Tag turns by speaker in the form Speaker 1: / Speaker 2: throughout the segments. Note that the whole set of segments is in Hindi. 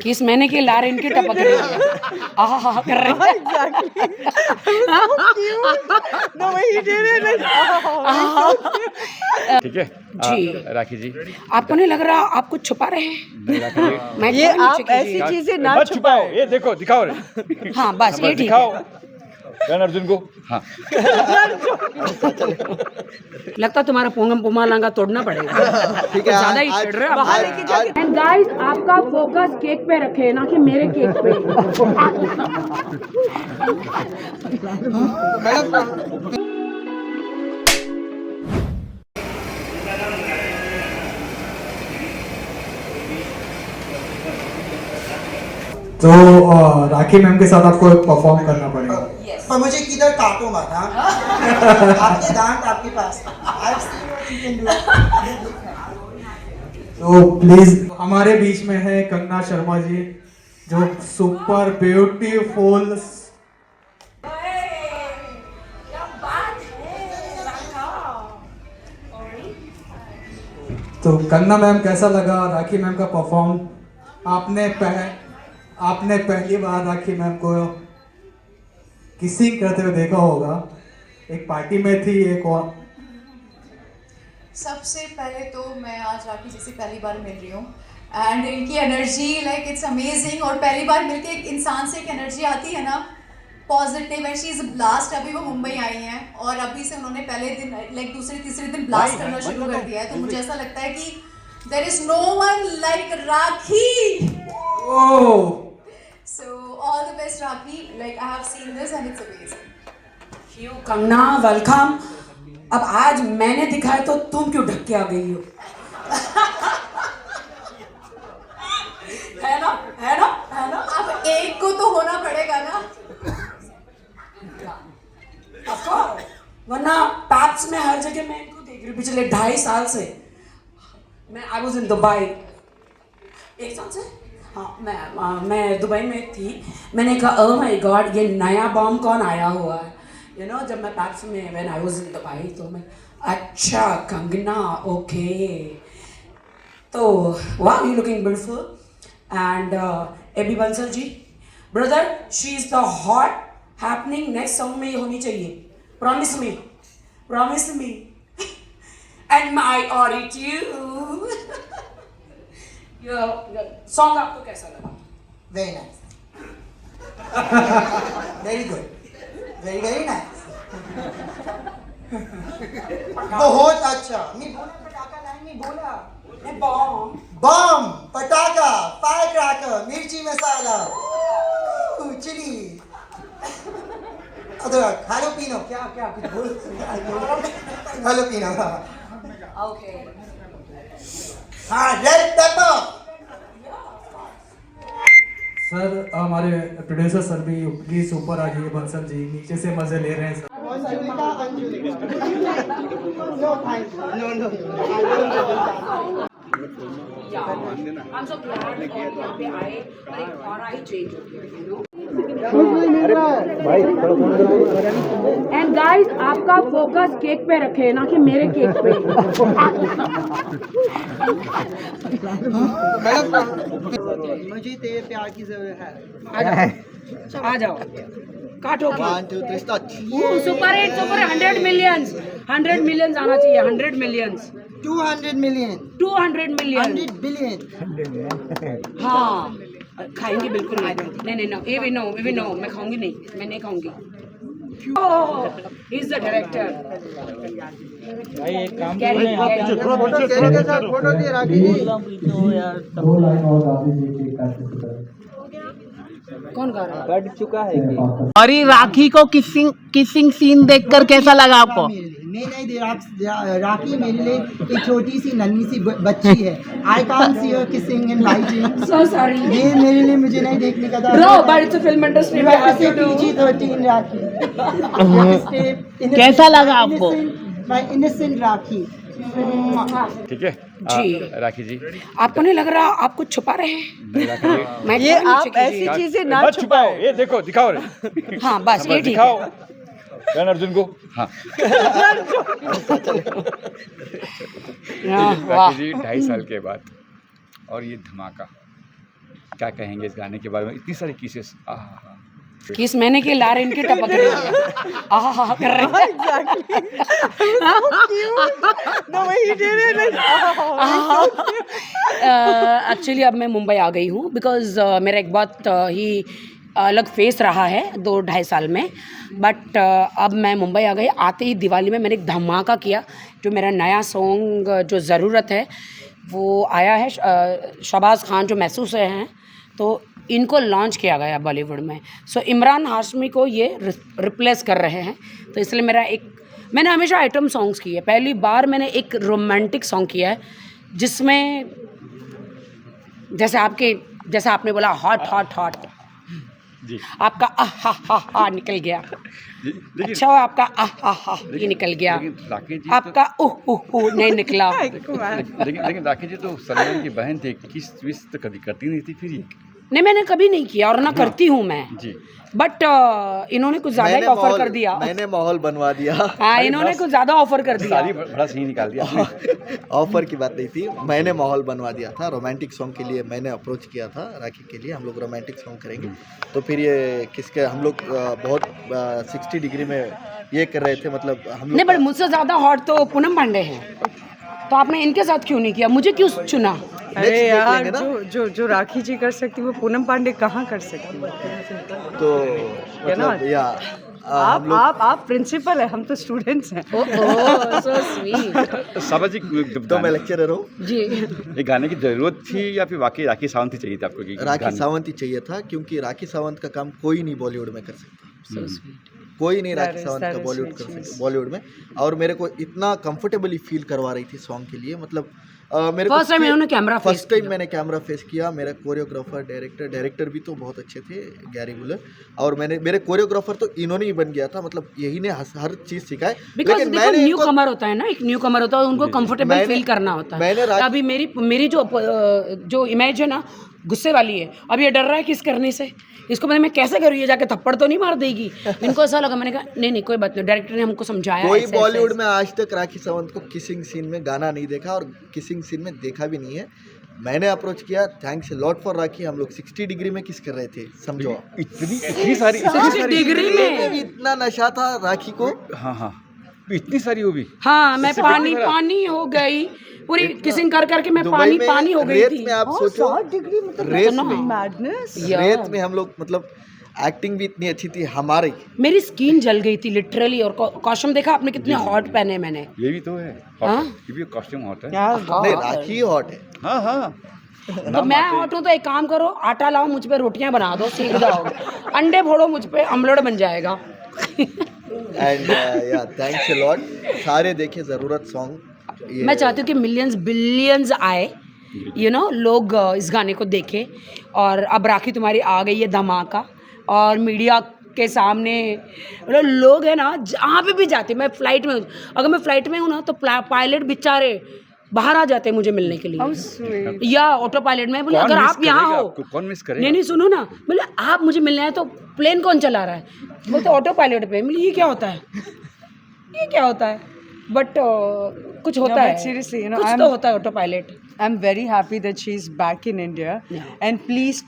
Speaker 1: किस महीने की लार इनकी टपक रही है, आहा कर रही है।
Speaker 2: ठीक है
Speaker 1: जी
Speaker 2: राखी जी,
Speaker 1: आपको नहीं लग रहा आप कुछ छुपा रहे हैं? मैं
Speaker 3: ये
Speaker 1: थोड़ा नीचे
Speaker 3: आप ऐसी
Speaker 1: कीजिए।
Speaker 3: चीजें ना
Speaker 2: मत छुपाओ,
Speaker 3: छुपाओ।
Speaker 2: ये देखो दिखाओ रे,
Speaker 1: हाँ बस ये ठीक
Speaker 2: दिखाओ
Speaker 1: है।
Speaker 2: कर्ण अर्जुन को। हाँ
Speaker 1: लगता तुम्हारा पोंगम पुमा लांगा तोड़ना पड़ेगा,
Speaker 4: ठीक है,
Speaker 1: ज्यादा ही
Speaker 4: आज-
Speaker 1: चिढ़ रहे हो
Speaker 3: बाहर
Speaker 1: आप।
Speaker 3: लेके जाके
Speaker 1: एंड गाइस आपका फोकस केक पे रखे ना कि मेरे केक पे।
Speaker 5: तो राखी मैम के साथ आपको परफॉर्म करना पड़ेगा।
Speaker 4: पर मुझे किधर काटो मत, हाँ? आपके दांत आपके पास। I've seen what you can do.
Speaker 5: तो प्लीज हमारे बीच में है कंगना शर्मा जी, जो सुपर ब्यूटीफुल। तो कंगना मैम कैसा लगा राखी मैम का परफॉर्म? आपने पहली बार राखी मैम को किसिंग करते हुए देखा होगा, एक पार्टी में थी एक और।
Speaker 6: सबसे पहले तो मैं आज राखी जी से पहली बार मिल रही हूँ एंड इनकी एनर्जी लाइक इट्स अमेजिंग। और पहली बार मिलके एक इंसान से एक एनर्जी आती है ना positive, and she is blast. अभी वो मुंबई आई हैं और अभी से उन्होंने पहले दिन लाइक दूसरे तीसरे दिन ब्लास्ट करना शुरू कर दिया है। तो मुझे ऐसा लगता है कि there is no one like Rakhi.
Speaker 5: Oh
Speaker 6: so all the best Rakhi, like I have seen this and it's amazing.
Speaker 1: You Kangana welcome. अब आज मैंने दिखाया तो तुम क्यों ढक के आ गई हो? है ना है ना है ना?
Speaker 6: अब एक को तो होना पड़ेगा ना।
Speaker 1: वरना पैप्स में हर जगह मैं इनको देख रही हूँ पिछले 2.5 साल से। मैं आई वॉज इन दुबई 1 साल से। हाँ मैं दुबई में थी। मैंने कहा ओह माय गॉड ये नया बॉम्ब कौन आया हुआ है, यू नो। जब मैं पैप्स में when I was in Dubai तो मैं अच्छा कंगना ओके। तो वाह you looking beautiful and AB Bansal ji brother she is the hot happening next song में ये होनी चाहिए। Promise me and my attitude. Song आपको कैसा लगा?
Speaker 4: Very nice. Very good. Very very nice. बहुत अच्छा। मैं बोला पटाखा लाइन में बोला। बम, पटाखा, फायर क्रैकर, मिर्ची मसाला, चिली, अदरक, हालोपीनो, क्या कुछ बोल, हालोपीनो,
Speaker 1: ओके
Speaker 4: हाँ, रेड पेपर।
Speaker 5: सर हमारे प्रोड्यूसर सर भी प्लीज ऊपर आ जाइए। बंसल जी नीचे से मजे ले रहे हैं sir.
Speaker 4: No, thank you. No.
Speaker 1: I'm so glad आप यहाँ पे आए और एक ऑरा ही चेंज हो गया, you know? एंड गाइस आपका फोकस केक पे रखे ना कि मेरे केक पे।
Speaker 4: मुझे तेरे प्यार की जरूरत है।
Speaker 1: आ जाओ काटो।
Speaker 4: 1 2 3 start.
Speaker 1: सुपर 100 मिलियंस आना चाहिए। 100 मिलियंस
Speaker 4: 200 million.
Speaker 1: 200 million
Speaker 4: 100 billion.
Speaker 1: हाँ खाएंगे बिल्कुल नहीं नो मैं खाऊंगी नहीं, मैं नहीं खाऊंगी। Is the director.
Speaker 7: भाई एक काम
Speaker 1: Carry,
Speaker 7: करो आप
Speaker 1: carry.
Speaker 4: फोटो के साथ फोटो दे राखी जी।
Speaker 7: यार
Speaker 5: 2 लाइन और गाती जी केक काटते समय।
Speaker 1: कौन गा रहा है?
Speaker 7: कट चुका है कि
Speaker 3: और ये राखी को किसिंग सीन देखकर कैसा लगा आपको?
Speaker 4: नहीं राखी मेरे लिए एक छोटी सी नन्ही सी बच्ची है। I can't see her kissing and writing.
Speaker 1: So sorry.
Speaker 4: ये मेरे लिए मुझे नहीं देखने का था।
Speaker 1: No, but it's a film industry. We have to do.
Speaker 4: PG-13 राखी।
Speaker 3: कैसा लगा आपको?
Speaker 4: My innocent राखी।
Speaker 2: ठीक है
Speaker 1: जी
Speaker 2: राखी जी,
Speaker 1: आपको नहीं लग रहा आप कुछ छुपा रहे हैं? मैं
Speaker 3: ये
Speaker 1: थोड़ा
Speaker 3: आप
Speaker 1: नीचे
Speaker 3: ऐसी
Speaker 1: कीजिए।
Speaker 3: चीजें ना
Speaker 2: मत छुपाओ, ये देखो दिखाओ रे,
Speaker 1: हाँ बस ये ठीक
Speaker 2: दिखाओ
Speaker 1: है।
Speaker 2: कर्ण अर्जुन को। हाँ
Speaker 1: वाह
Speaker 2: राखी जी 2.5 साल के बाद और ये धमाका क्या कहेंगे इस गाने के बारे में? इतनी सारी किसेस।
Speaker 1: किस मैंने की लार इनकी टपक रही है, आहा कर रहे हैं। एक्चुअली अब मैं मुंबई आ गई हूँ बिकॉज मेरा एक बहुत ही अलग फेस रहा है 2-2.5 साल में, बट अब मैं मुंबई आ गई। आते ही दिवाली में मैंने एक धमाका किया, जो मेरा नया सॉन्ग जो ज़रूरत है वो आया है। शहबाज खान जो महसूस हैं, तो इनको लॉन्च किया गया बॉलीवुड में। सो इमरान हाशमी को ये रिप्लेस कर रहे हैं, तो इसलिए मैंने हमेशा आइटम सॉन्ग्स किए। पहली बार मैंने एक रोमांटिक सॉन्ग किया है जिसमें जैसे आपने बोला हॉट हॉट हॉट,
Speaker 2: जी
Speaker 1: आपका हा निकल गया। अच्छा आपका हा ये निकल गया,
Speaker 2: लेकिन राकेश जी
Speaker 1: आपका नहीं निकला।
Speaker 2: लेकिन राकेश जी तो सलमान की बहन थे, किस विश तो कभी करती नहीं थी फिर ये।
Speaker 1: नहीं, मैंने कभी नहीं किया और ना करती हूँ मैं
Speaker 2: जी।
Speaker 1: बट इन्होंने कुछ ज़्यादा ही ऑफर कर दिया।
Speaker 8: मैंने माहौल बनवा दिया।
Speaker 1: हाँ, इन्होंने कुछ ज़्यादा ऑफर कर दिया।
Speaker 2: सारी बड़ा सही निकाल दिया आपने।
Speaker 8: ऑफर की बात नहीं थी, मैंने माहौल बनवा दिया था। रोमांटिक सॉन्ग के लिए मैंने अप्रोच किया था राखी के लिए, हम लोग रोमांटिक सॉन्ग करेंगे। तो फिर ये किसके हम लोग बहुत 60 डिग्री में ये कर रहे थे, मतलब हम
Speaker 1: नहीं,
Speaker 8: लोग
Speaker 1: बट मुझसे ज़्यादा हॉट तो पूनम पांडे हैं, तो आपने इनके साथ क्यों नहीं किया? मुझे क्यों चुना?
Speaker 9: अरे यार, जो राखी जी कर सकती वो पूनम पांडे कहाँ कर सकती?
Speaker 8: तो मतलब या
Speaker 9: आप प्रिंसिपल है, हम तो स्टूडेंट्स हैं।
Speaker 1: So sweet.
Speaker 2: सामाजिक
Speaker 8: तो मैं लेक्चरर हूँ
Speaker 1: जी।
Speaker 2: ये गाने की जरूरत थी या फिर वाकई राखी सावंत ही चाहिए था आपको?
Speaker 8: राखी सावंत ही चाहिए था, क्योंकि राखी सावंत का काम कोई नहीं बॉलीवुड में कर सकता। कोई नहीं राखी सावंत का बॉलीवुड कर सकता बॉलीवुड में। और मेरे को इतना कंफर्टेबली फील करवा रही थी सॉन्ग के लिए, मतलब मेरे
Speaker 1: फर्स्ट टाइम इन्होंने कैमरा
Speaker 8: फर्स्ट टाइम मैंने कैमरा फेस किया। मेरा कोरियोग्राफर डायरेक्टर भी तो बहुत अच्छे थे, गैरी बुलर, और मेरे कोरियोग्राफर तो इन्होंने ही बन गया था, मतलब यही ने हर चीज़ सिखाए।
Speaker 1: बिकॉज देखो न्यू कमर होता है ना, एक न्यू कमर होता है, उनको कंफर्टेबल फील करना होता है। अभी मेरी जो इमेज है ना गुस्से वाली है, अब ये डर रहा है किस करने से, इसको मैं कैसे करूँ, ये जाके थप्पड़ तो नहीं मार देगी। इनको ऐसा लगा, मैंने कहा नहीं कोई बात नहीं, डायरेक्टर ने हमको समझाया।
Speaker 8: कोई बॉलीवुड में आज तक राखी सावंत को किसिंग सीन में गाना नहीं देखा, और किसिंग सीन में देखा भी नहीं है। मैंने अप्रोच किया, थैंक्स लॉट फॉर राखी। हम लोग 60 डिग्री में किस कर रहे थे, समझो।
Speaker 2: इतनी सारी
Speaker 1: 60 डिग्री में
Speaker 8: भी इतना नशा था राखी को।
Speaker 2: हाँ इतनी सारी वो भी।
Speaker 1: हाँ, मैं पानी हो गई पूरी किसिंग कर करके, मैं पानी हो गई थी।
Speaker 8: रेत में आप सोचो, रेत में हम लोग, मतलब एक्टिंग भी इतनी अच्छी थी हमारी।
Speaker 1: मेरी स्किन जल गई थी लिटरली। और कॉस्ट्यूम देखा आपने कितने हॉट पहने मैंने?
Speaker 2: ये भी तो है, ये भी कॉस्ट्यूम हॉट है।
Speaker 8: नहीं, राखी हॉट है।
Speaker 2: हाँ
Speaker 1: तो मैं हॉट हूँ तो एक काम करो, आटा लाओ, मुझ पे रोटियां बना दो, सीख जाओगे। अंडे फोड़ो, मुझ पे ऑमलेट बन जाएगा।
Speaker 8: एंड या थैंक्स अ लॉट। सारे देखे ज़रूरत सॉन्ग।
Speaker 1: मैं चाहती हूँ कि मिलियंस बिलियंस आए, लोग इस गाने को देखें। और अब राखी तुम्हारी आ गई है धमाका, और मीडिया के सामने लोग है ना, जहाँ पे भी जाते, मैं फ्लाइट में, अगर मैं फ्लाइट में हूँ ना, तो पायलट बेचारे बाहर आ जाते हैं मुझे मिलने के लिए, या ऑटो पायलट में। बोले अगर आप यहाँ हो,
Speaker 2: कौन मिस करेगा?
Speaker 1: नहीं सुनो ना, बोले आप मुझे मिलने आए तो प्लेन कौन चला रहा है? बोलते ऑटो पायलट पे। बोले ये क्या होता है? बट कुछ होता है,
Speaker 9: seriously,
Speaker 1: कुछ तो होता है auto pilot.
Speaker 9: I'm very happy that she is back in India. And please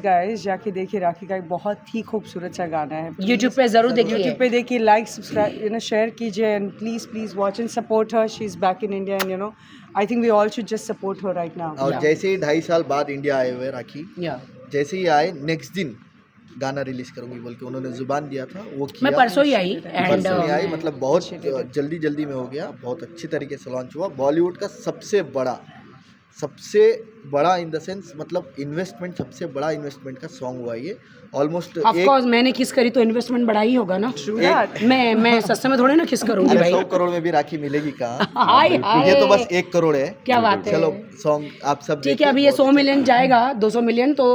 Speaker 9: guys, जाके देखिए, राखी का एक बहुत ही खूबसूरत सा गाना है।
Speaker 1: YouTube पे जरूर देखिए,
Speaker 9: YouTube पे देखिए, लाइक सब्सक्राइब शेयर कीजिए, and please watch and support her. She is back in India, and I think we all should just support her right now.
Speaker 8: और जैसे ही 2.5 साल बाद इंडिया आए हुए राखी, जैसे ही आए नेक्स्ट दिन गाना रिलीज करूंगी बोल के उन्होंने जुबान दिया था, वो किया।
Speaker 1: मैं परसों ही आई,
Speaker 8: मतलब बहुत जल्दी में हो गया, बहुत अच्छी तरीके से लॉन्च हुआ। बॉलीवुड का सबसे बड़ा इन द सेंस, मतलब इन्वेस्टमेंट, सबसे बड़ा इन्वेस्टमेंट का सॉन्ग हुआ ये। ऑलमोस्ट
Speaker 1: ऑफ कोर्स मैंने किस करी तो इन्वेस्टमेंट बड़ा ही होगा ना। मैं सस्ते में थोड़े ना किस करूंगी भाई।
Speaker 8: 100 करोड़ में भी राखी मिलेगी कहाँ? ये तो बस 1 करोड़ है।
Speaker 1: क्या बात है।
Speaker 8: चलो सॉन्ग आप सब
Speaker 1: ठीक है, अभी ये 100 मिलियन जाएगा, 200 मिलियन तो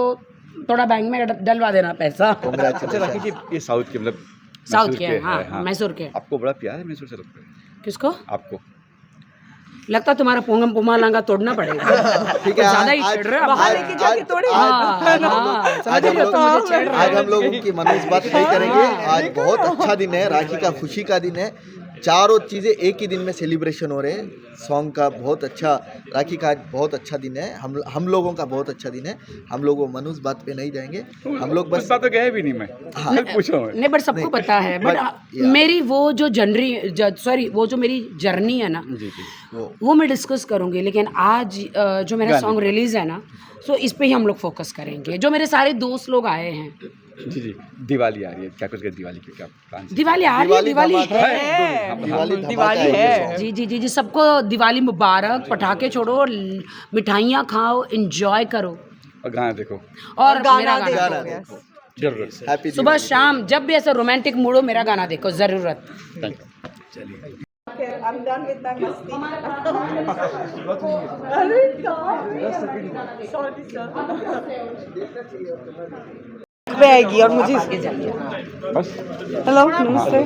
Speaker 1: थोड़ा बैंक में डलवा देना पैसा।
Speaker 2: अच्छा राखी जी, ये साउथ के, मतलब
Speaker 1: साउथ के, हाँ मैसूर के।
Speaker 2: आपको बड़ा प्यार है मैसूर से लगता है?
Speaker 1: किसको?
Speaker 2: आपको
Speaker 1: लगता है तुम्हारा पोंगम पुमालांगा तोड़ना पड़ेगा।
Speaker 8: ठीक है,
Speaker 1: ज्यादा ही छेड़ रहे
Speaker 8: आज हम लोग की मनोज बात नहीं करेंगे। आज बहुत अच्छा दिन है, राखी का खुशी का दिन है। चारों चीज़ें एक ही दिन में सेलिब्रेशन हो रहे हैं। सॉन्ग का बहुत अच्छा, राखी का आज बहुत अच्छा दिन है, हम लोगों का बहुत अच्छा दिन है। हम लोग वो मनुष्य बात पे नहीं जाएंगे, हम लोग बस
Speaker 2: बात तो गए भी नहीं मैं पूछो मैं।
Speaker 1: नहीं बट सबको पता है, बट मेरी वो जो वो जो मेरी जर्नी है ना,
Speaker 2: जी जी
Speaker 1: वो मैं डिस्कस करूंगी, लेकिन आज जो मेरा सॉन्ग रिलीज है ना, सो इस पे ही हम लोग फोकस करेंगे। जो मेरे सारे दोस्त लोग आए हैं,
Speaker 2: जी जी दिवाली आ रही है, क्या कुछ दिवाली के क्या प्लान?
Speaker 1: दिवाली आ रही है, दिवाली है,
Speaker 8: दिवाली है।
Speaker 1: जी जी जी जी, सबको दिवाली मुबारक। पटाखे छोड़ो, मिठाइयाँ खाओ, एंजॉय करो
Speaker 2: और गाना देखो
Speaker 1: और मेरा गाना
Speaker 8: गाना देखो
Speaker 2: जरूर।
Speaker 8: हैप्पी
Speaker 1: सुबह शाम जब भी ऐसा रोमांटिक मूड हो, मेरा गाना देखो जरूरत।
Speaker 2: Thank you. चलिए
Speaker 9: I'm done with my masti. पे आएगी और मुझे
Speaker 2: बस
Speaker 9: हेलो नमस्ते।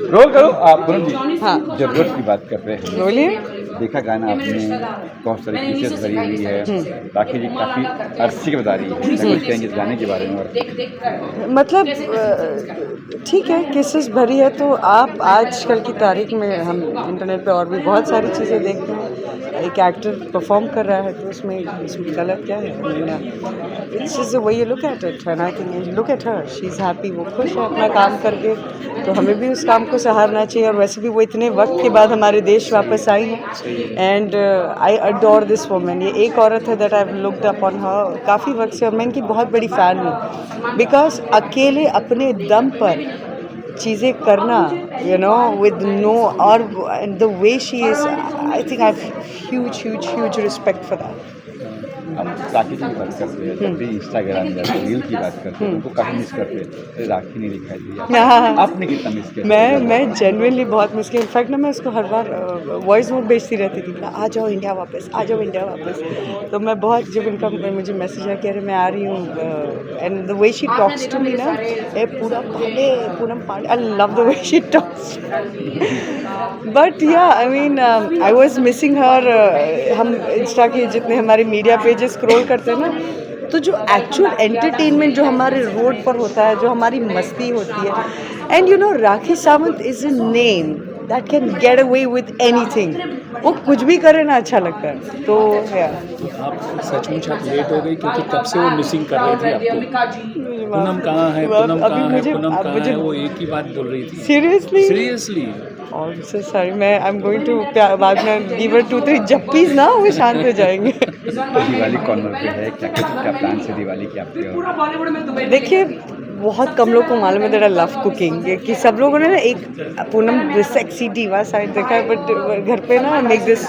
Speaker 2: रोल करो आप पूनम जी।
Speaker 9: हाँ
Speaker 2: जरूरत की बात कर रहे हैं,
Speaker 9: बोलिए।
Speaker 2: देखा गाना आपने, बहुत सारी फीचर्स भरी हुई है, राखी जी काफ़ी अरसे की बता रही है, क्या कुछ कहेंगे इस गाने के बारे में? और
Speaker 9: मतलब ठीक है, केसेस भरी है, तो आप आजकल की तारीख में हम इंटरनेट पे और भी बहुत सारी चीज़ें देखते हैं। एक एक्टर परफॉर्म कर रहा है तो उसमें गलत क्या है? It's just the way you look at it and I think look at her, she is happy, वो खुश है अपना काम करके, तो हमें भी उस काम को सहारना चाहिए। और वैसे भी वो इतने वक्त के बाद हमारे देश वापस आई हैं and I adore this woman. ये एक औरत है that I have looked up on her काफ़ी वक्त से, और मैं इनकी बहुत बड़ी फ़ैन हूँ, बिकॉज अकेले अपने दम पर चीज़ें करना, यू नो, विद नो, और the way she is, I think I have huge respect for that.
Speaker 2: हम राखी जी की बात करते हैं, जब भी इंस्टाग्राम या रील की बात करते हैं उनको काफ़ी मिस करते हैं, अरे राखी नहीं दिखाई दी, आपने कितना मिस किया?
Speaker 9: मैं जेन्युइनली बहुत मिस किया। इनफैक्ट ना मैं उसको हर बार वॉइस नोट भेजती रहती थी, आ जाओ इंडिया वापस, आ जाओ इंडिया वापस। तो मैं बहुत, जब इनका मुझे मैसेज आया कि अरे मैं आ रही हूँ, and the way she talks to me ना, ए Poonam Pandey, I love the way she talks. But yeah I mean I was missing her. हम इंस्टा के जितने हमारे मीडिया पेजेस स्क्रॉल करते हैं ना, तो जो एक्चुअल एंटरटेनमेंट जो हमारे रोड पर होता है, जो हमारी मस्ती होती है, and you know Rakhi Sawant is a name that can get away with anything. वो कुछ भी करे ना अच्छा लगता है। तो
Speaker 10: आप सचमुच आप लेट हो गई, क्योंकि कब से वो मिसिंग कर रहे थे आपको। पूनम कहाँ है, पूनम कहाँ है, पूनम कहाँ है, वो एक ही बात बोल रही थी। सीरियसली
Speaker 9: सो सॉरी, मैं आई एम गोइंग टू बाद में गिव हर 2-3 जप्पीज ना, वो शांत हो जाएंगे।
Speaker 2: दिवाली कॉर्नर पे है, क्या प्लान है दिवाली के आपके?
Speaker 9: देखिए, बहुत कम लोग को मालूम है दैट आई लव कुकिंग, कि सब लोगों ने ना एक पूनम सेक्सी डीवा साइड देखा है, बट घर पे ना मेक दिस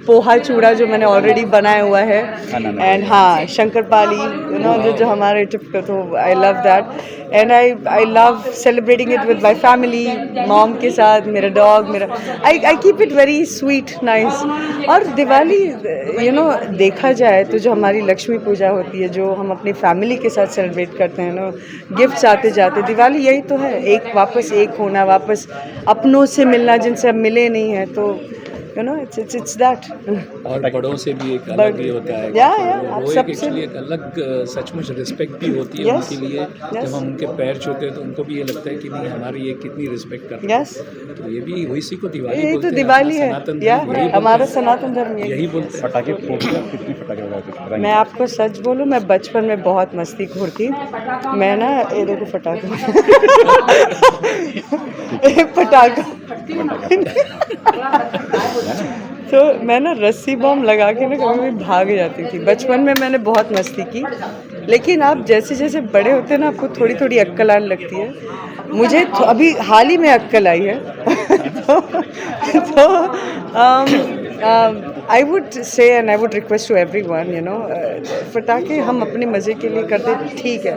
Speaker 9: पोहा चूड़ा जो मैंने ऑलरेडी बनाया हुआ है, एंड हाँ शंकर पाली, यू नो, जो हमारे टिपिकल, तो I love that and I love celebrating it with my family, mom के साथ, मेरा डॉग, मेरा I keep it very sweet nice. और दिवाली, यू नो, देखा जाए तो जो हमारी लक्ष्मी पूजा होती है, जो हम अपनी फैमिली के साथ सेलिब्रेट करते हैं ना, गिफ्ट्स आते जाते, दिवाली यही तो है, एक वापस एक होना, वापस अपनों से मिलना जिनसे अब मिले नहीं हैं, तो you know it's that।
Speaker 10: और बड़ों से भी एक अलग ही होता है,
Speaker 9: आप
Speaker 10: वो
Speaker 9: सबसे
Speaker 10: एक्चुअली एक अलग सचमुच रिस्पेक्ट भी होती है उनके लिए। जब हम उनके पैर छूते हैं तो उनको भी ये लगता है कि नहीं, हमारी ये कितनी रिस्पेक्ट करते हैं। तो ये भी इसी को दिवाली बोलते हैं,
Speaker 9: दिवाली है, हमारा सनातन धर्म
Speaker 10: यही बोलते हैं।
Speaker 2: पटाखे कितने पटाखे लगाते?
Speaker 9: मैं आपको सच बोलूं, मैं बचपन में बहुत मस्ती खोर थी। मैं ना, ये देखो पटाखा एक पटाखा तो मैं ना रस्सी बम लगा के ना कभी भी भाग जाती थी। बचपन में मैंने बहुत मस्ती की, लेकिन आप जैसे जैसे बड़े होते हैं ना, आपको थोड़ी थोड़ी अक्ल आने लगती है। मुझे अभी हाल ही में अक्ल आई है। I would say and I would request to everyone, you know, पटाखे हम अपने मज़े के लिए करते, ठीक है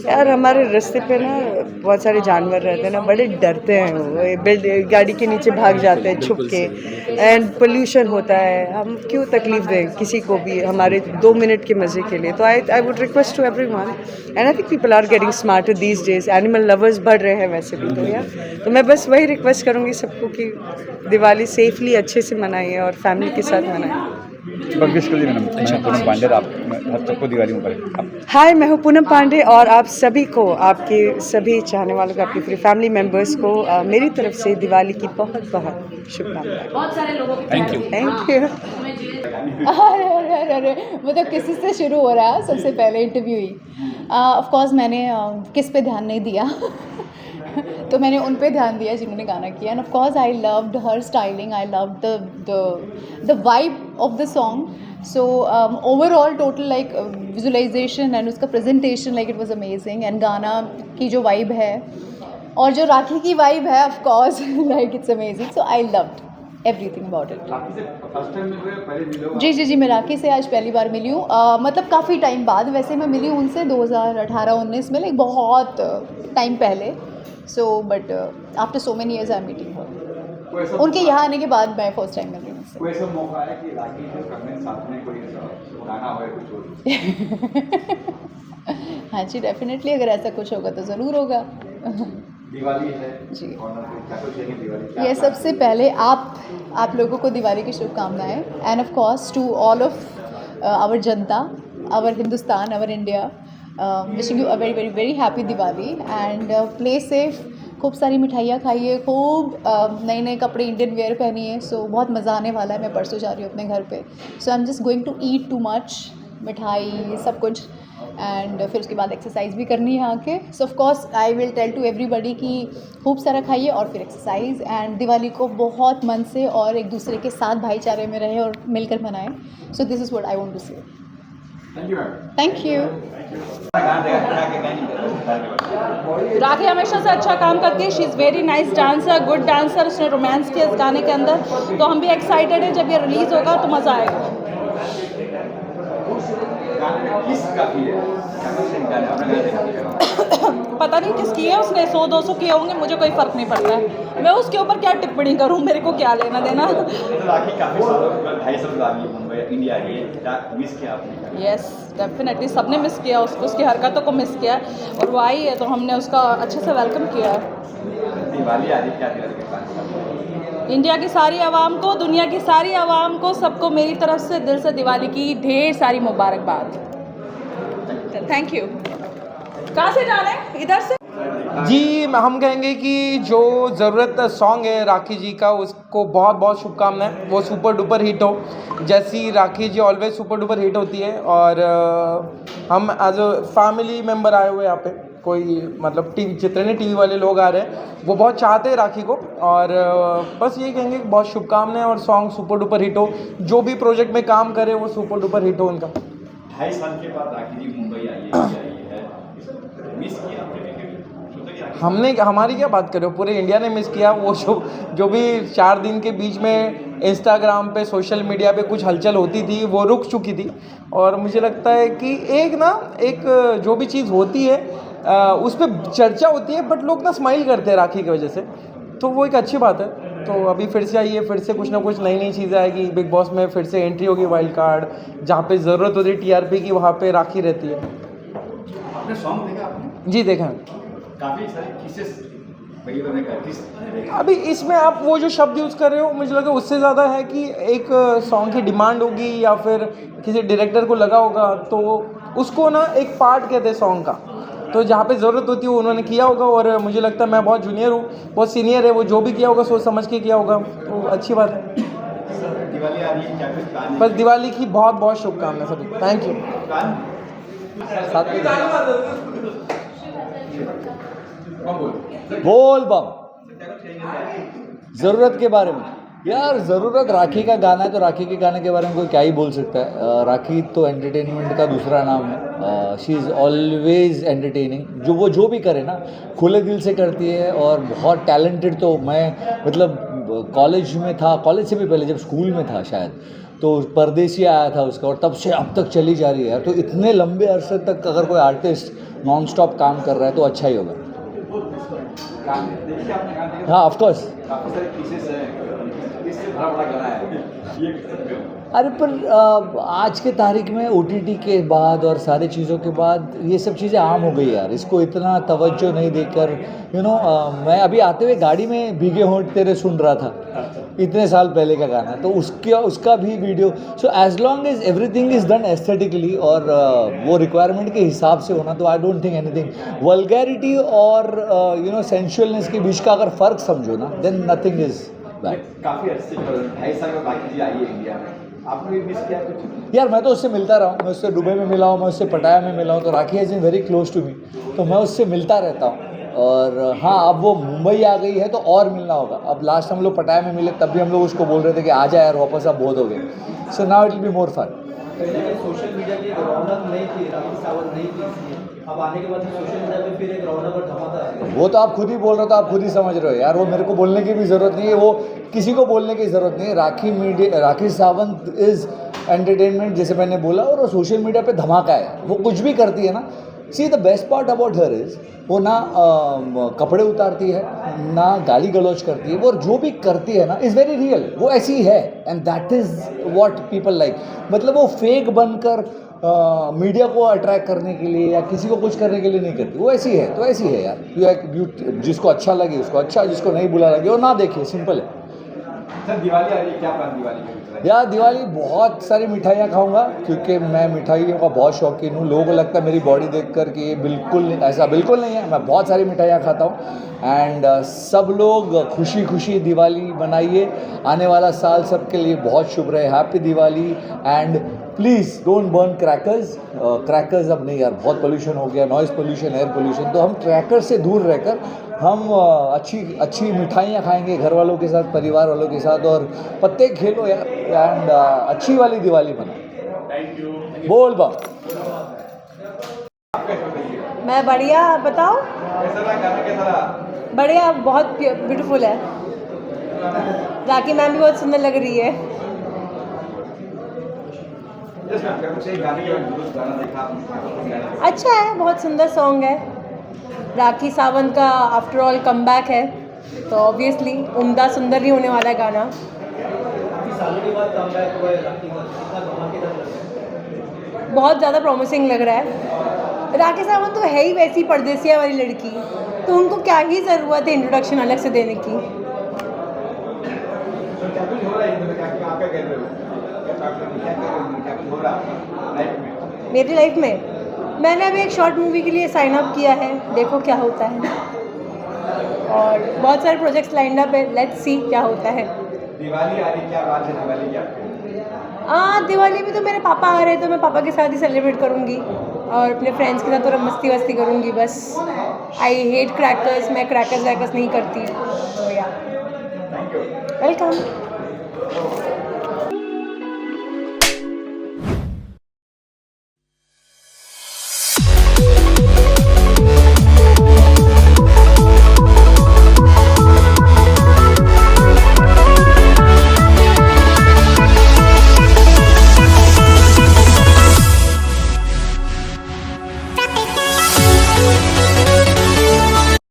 Speaker 9: यार। हमारे रास्ते पे ना बहुत सारे जानवर रहते हैं ना, बड़े डरते हैं, वो गाड़ी के नीचे भाग जाते हैं छुप के, एंड पोल्यूशन होता है। हम क्यों तकलीफ दें किसी को भी हमारे 2 मिनट के मज़े के लिए? तो I would request to everyone, and I think people are getting smarter these days, animal lovers बढ़ रहे हैं वैसे भी, तो यार, तो मैं बस वही रिक्वेस्ट करूँगी सबको कि दिवाली सेफली अच्छे से मनाइए और फैमिली के साथ मनाइए।
Speaker 2: विश कर दी मैंने पूनम पांडे आप सबको दिवाली मुबारक।
Speaker 9: हाय, मैं हूँ पूनम पांडे और आप सभी को, आपके सभी चाहने वालों को, आपकी पूरी फैमिली मेम्बर्स को मेरी तरफ से दिवाली की बहुत बहुत शुभकामनाएं।
Speaker 10: Thank you.
Speaker 9: Thank you.
Speaker 6: अरे मतलब किसी से शुरू हो रहा है, सबसे पहले इंटरव्यू ही। ऑफ कोर्स मैंने किस पे ध्यान नहीं दिया तो मैंने उन पे ध्यान दिया जिन्होंने गाना किया। And of course I loved her styling, I loved the vibe of the song. So overall total like visualisation and उसका presentation like it was amazing. And गाना की जो वाइब है और जो राखी की वाइब है of course like it's amazing. So I loved everything about it. जी, मैं राखी से आज पहली बार मिली हूँ। मतलब काफ़ी टाइम बाद, वैसे मैं मिली हूँ उनसे 2018-19 में, लाइक बहुत टाइम पहले। So but after so many years I am meeting her. उनके यहाँ आने के बाद मैं फर्स्ट टाइम मिल रही हूँ उनसे।
Speaker 2: कोई ऐसा मौका है कि राखी के करने साथ में कोई ऐसा गाना हो या कुछ हो?
Speaker 6: हाँ जी, डेफिनेटली अगर ऐसा कुछ होगा तो ज़रूर होगा।
Speaker 2: दिवाली है
Speaker 6: जी,
Speaker 2: क्या कुछ है दिवाली?
Speaker 6: ये सबसे पहले आप लोगों को दिवाली की शुभकामनाएं। And of course to all of our जनता, our Hindustan, our India, wishing you a very very very happy Diwali. And play safe, खूब सारी मिठाइयाँ खाइए, खूब नए नए कपड़े इंडियन वेयर पहनिए। सो बहुत मज़ा आने वाला है। मैं परसों जा रही हूँ अपने घर पे। So I am just going to eat too much, मिठाई सब कुछ। एंड फिर उसके बाद एक्सरसाइज भी करनी है आके। So of course I will tell to everybody कि खूब सारा खाइए और फिर एक्सरसाइज। एंड दिवाली को बहुत मन से और एक दूसरे के साथ भाईचारे में रहे और मिलकर मनाएं। So this is what I want to say. Thank you.
Speaker 3: Rakhi हमेशा से अच्छा काम करती है। She is very nice dancer, good dancer. उसने रोमांस किया इस गाने के अंदर, तो हम भी एक्साइटेड हैं। जब ये रिलीज़ होगा तो मज़ा आएगा। पता नहीं किस की है, उसने 100-200 किए होंगे, मुझे कोई फ़र्क नहीं पड़ता है। मैं उसके ऊपर क्या टिप्पणी करूं, मेरे को क्या लेना देना।
Speaker 2: राखी काफी सालों 2.5 साल बाद मुंबई इंडिया आई है, मिस किया आपने?
Speaker 3: यस, डेफिनेटली सबने मिस किया उसको, उसकी हरकतों को मिस किया, और वो आई है तो हमने उसका अच्छे से वेलकम किया है।
Speaker 2: दिवाली आ रही, क्या दिवाली के प्लान?
Speaker 3: इंडिया की सारी आवाम को, दुनिया की सारी आवाम को, सबको मेरी तरफ से दिल से दिवाली की ढेर सारी मुबारकबाद। Thank you. कहाँ से जाना है? इधर से।
Speaker 5: जी, हम कहेंगे कि जो ज़रूरत सॉन्ग है राखी जी का, उसको बहुत बहुत शुभकामनाएं। वो सुपर डुपर हिट हो, जैसी राखी जी ऑलवेज सुपर डुपर हिट होती है। और हम एज अ फैमिली मेम्बर आए हुए यहाँ पे, कोई मतलब जितने टीवी वाले लोग आ रहे हैं वो बहुत चाहते हैं राखी को। और बस ये कहेंगे कि बहुत शुभकामनाएं और सॉन्ग सुपर डुपर हिट हो। जो भी प्रोजेक्ट में काम करे वो सुपर डुपर हिट हो उनका।
Speaker 2: 2.5 साल के बाद राखी जी मुंबई आई है, मिस किया आपने?
Speaker 5: हमने, हमारी क्या बात करो, पूरे इंडिया ने मिस किया। वो जो भी 4 दिन के बीच में इंस्टाग्राम पे, सोशल मीडिया पे कुछ हलचल होती थी, वो रुक चुकी थी। और मुझे लगता है कि एक जो भी चीज़ होती है उस पर चर्चा होती है, बट लोग ना स्माइल करते हैं राखी की वजह से, तो वो एक अच्छी बात है। तो अभी फिर से आइए, फिर से कुछ ना कुछ नई नई चीज़ें आएगी। बिग बॉस में फिर से एंट्री होगी, वाइल्ड कार्ड, जहाँ पे ज़रूरत होती है टीआरपी की, वहाँ पे राखी रहती है।
Speaker 2: आपने सॉन्ग देखा आपने?
Speaker 5: जी देखा।
Speaker 2: काफ़ी सारे किसेस
Speaker 5: अभी इसमें आप वो जो शब्द यूज़ कर रहे हो, मुझे लगा उससे ज़्यादा है कि एक सॉन्ग की डिमांड होगी या फिर किसी डायरेक्टर को लगा होगा, तो उसको ना एक पार्ट कहते हैं सॉन्ग का। तो जहाँ पे ज़रूरत होती है वो उन्होंने किया होगा। और मुझे लगता है मैं बहुत जूनियर हूँ, बहुत सीनियर है, वो जो भी किया होगा सोच समझ के किया होगा, तो अच्छी बात है।
Speaker 2: दिवाली आ रही है, क्या कुछ प्लान?
Speaker 5: बस दिवाली की बहुत बहुत शुभकामनाएं सभी। Thank you.
Speaker 11: बोल बम। ज़रूरत के बारे में यार, ज़रूरत राखी का गाना है तो राखी के गाने के बारे में कोई क्या ही बोल सकता है। राखी तो एंटरटेनमेंट का दूसरा नाम है। She is always entertaining. जो भी करे ना खुले दिल से करती है, और बहुत टैलेंटेड। तो मैं मतलब कॉलेज में था, कॉलेज से भी पहले जब स्कूल में था शायद, तो परदेसी आया था उसका, और तब से अब तक चली जा रही है। तो इतने लंबे अरसे तक अगर कोई आर्टिस्ट नॉन स्टॉप काम कर रहा है तो अच्छा ही होगा। हाँ, ऑफ कोर्स। अरे पर आज के तारीख में OTT के बाद और सारी चीज़ों के बाद ये सब चीज़ें आम हो गई यार, इसको इतना तवज्जो नहीं देकर मैं अभी आते हुए गाड़ी में भीगे होंठ तेरे सुन रहा था, इतने साल पहले का गाना, तो उसका भी video. So as long as everything is done aesthetically और वो रिक्वायरमेंट के हिसाब से होना, तो I don't think anything vulgarity और सेंशुअलनेस के बीच का अगर फ़र्क समझो ना, देन नथिंग इज़ बैड।
Speaker 2: काफ़ी अच्छे 2.5 साल में राखी जी आई है इंडिया में, आपने भी मिस किया कुछ?
Speaker 11: यार मैं तो उससे मिलता रहा हूँ, मैं उससे दुबई में मिला हूँ, मैं उससे पटाया में मिला हूँ, तो Rakhi has been very close to me, तो मैं उससे मिलता रहता हूँ। और हाँ, अब वो मुंबई आ गई है तो और मिलना होगा। अब लास्ट हम लोग पटाया में मिले तब भी हम लोग उसको बोल रहे थे कि आ जा यार वापस, अब बहुत हो गए। So now it will be more fun.
Speaker 5: Social media की रौनक नहीं थी, राखी सावंत नहीं थी, अब आने के बाद सोशल मीडिया पे फिर एक रौनक और धमाका आ गया।
Speaker 11: वो तो आप खुद ही बोल रहे हो, तो आप खुद ही समझ रहे हो यार, वो मेरे को बोलने की भी ज़रूरत नहीं है, वो किसी को बोलने की ज़रूरत नहीं है। राखी सावंत इज़ एंटरटेनमेंट, जैसे मैंने बोला, और वो सोशल मीडिया पे धमाका है, वो कुछ भी करती है ना। See the best part about her is वो ना कपड़े उतारती है, ना गाली गलौज करती है, वो जो भी करती है ना इज़ वेरी रियल, वो ऐसी है, and that is what people like. मतलब वो फेक बनकर मीडिया को अट्रैक्ट करने के लिए या किसी को कुछ करने के लिए नहीं करती, वो ऐसी है तो ऐसी है यार। जिसको अच्छा लगे उसको अच्छा, जिसको नहीं बुरा लगे वो ना देखे, सिंपल है।
Speaker 2: सर दिवाली आ रही है, क्या प्लान दिवाली में?
Speaker 11: यार दिवाली बहुत सारी मिठाइयाँ खाऊंगा, क्योंकि मैं मिठाइयों का बहुत शौकीन हूँ। लोगों को लगता है मेरी बॉडी देखकर कि ये बिल्कुल नहीं, ऐसा बिल्कुल नहीं है, मैं बहुत सारी मिठाइयाँ खाता हूँ। एंड सब लोग खुशी खुशी दिवाली मनाइए, आने वाला साल सबके लिए बहुत शुभ रहे। Happy Diwali and please don't burn crackers. Crackers अब नहीं यार, बहुत पोल्यूशन हो गया, नॉइज़ पोल्यूशन, एयर पोल्यूशन, तो हम क्रैकर्स से दूर रहकर हम अच्छी मिठाइयाँ खाएंगे घर वालों के साथ, परिवार वालों के साथ, और पत्ते खेलो यार, एंड अच्छी वाली दिवाली मनाओ। बोल बम।
Speaker 12: मैं बढ़िया, आप बताओ?
Speaker 2: कैसा रहा गाना, कैसा रहा?
Speaker 12: बढ़िया, बहुत ब्यूटीफुल है। राखी मैम भी बहुत सुंदर लग रही है। अच्छा है, बहुत सुंदर सॉन्ग है। राखी सावंत का आफ्टर ऑल कमबैक है, तो ऑब्वियसली उम्दा सुंदर ही होने वाला है गाना। बहुत ज़्यादा प्रॉमिसिंग लग रहा है। राखी सावंत तो है ही वैसी परदेसिया वाली लड़की, तो उनको क्या ही ज़रूरत है इंट्रोडक्शन अलग से देने की। मेरी लाइफ में मैंने अभी एक शॉर्ट मूवी के लिए साइन अप किया है, देखो क्या होता है, और बहुत सारे प्रोजेक्ट्स लाइंड अप है, लेट्स सी क्या होता है।
Speaker 2: दिवाली आ रही, क्या बात है दिवाली की?
Speaker 12: दिवाली में तो मेरे पापा आ रहे हैं, तो मैं पापा के साथ ही सेलिब्रेट करूँगी और अपने फ्रेंड्स के साथ थोड़ा मस्ती वस्ती करूँगी बस। आई हेट क्रैकर्स, मैं क्रैकर्स वैकर्स नहीं करती, तो या वेलकम।